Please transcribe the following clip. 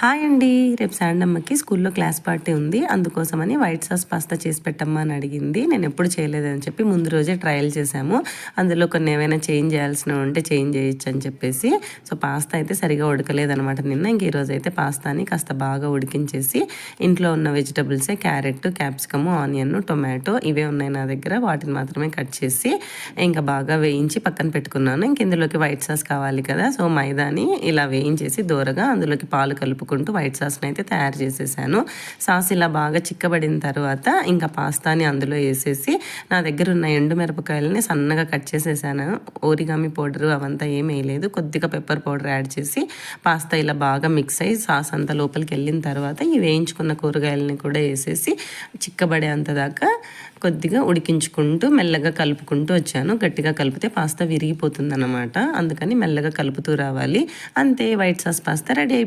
Hi అండి, రేపు శాండమ్మకి స్కూల్లో క్లాస్ పార్టీ ఉంది. అందుకోసమని వైట్ సాస్ పాస్తా చేసి పెట్టమ్మా అని అడిగింది. నేను ఎప్పుడు చేయలేదని చెప్పి ముందు రోజే ట్రయల్ చేశాము. అందులో కొన్ని ఏమైనా చేంజ్ చేయాల్సినవి ఉంటే చేంజ్ చేయొచ్చు అని చెప్పేసి. సో పాస్తా అయితే సరిగా ఉడకలేదనమాట నిన్న. ఇంక ఈరోజు అయితే పాస్తాని కాస్త బాగా ఉడికించేసి ఇంట్లో ఉన్న వెజిటబుల్సే క్యారెట్, క్యాప్సికము, ఆనియన్, టొమాటో ఇవే ఉన్నాయి నా దగ్గర. వాటిని మాత్రమే కట్ చేసి ఇంకా బాగా వేయించి పక్కన పెట్టుకున్నాను. ఇంక ఇందులోకి వైట్ సాస్ కావాలి కదా. సో మైదాని ఇలా వేయించేసి దూరగా అందులోకి పాలు కలుపుకుంటూ వైట్ సాస్ని అయితే తయారు చేసేసాను. సాస్ ఇలా బాగా చిక్కబడిన తర్వాత ఇంకా పాస్తాని అందులో వేసేసి నా దగ్గర ఉన్న ఎండుమిరపకాయలని సన్నగా కట్ చేసేసాను. ఓరిగామి పౌడరు అవంతా ఏం వేయలేదు. కొద్దిగా పెప్పర్ పౌడర్ యాడ్ చేసి పాస్తా ఇలా బాగా మిక్స్ అయ్యి సాస్ అంతా లోపలికి వెళ్ళిన తర్వాత ఈ వేయించుకున్న కూరగాయలని కూడా వేసేసి చిక్కబడేంత దాకా కొద్దిగా ఉడికించుకుంటూ మెల్లగా కలుపుకుంటూ వచ్చాను. గట్టిగా కలిపితే పాస్తా విరిగిపోతుంది అన్నమాట. అందుకని మెల్లగా కలుపుతూ రావాలి. అంతే, వైట్ సాస్ పాస్తా రెడీ.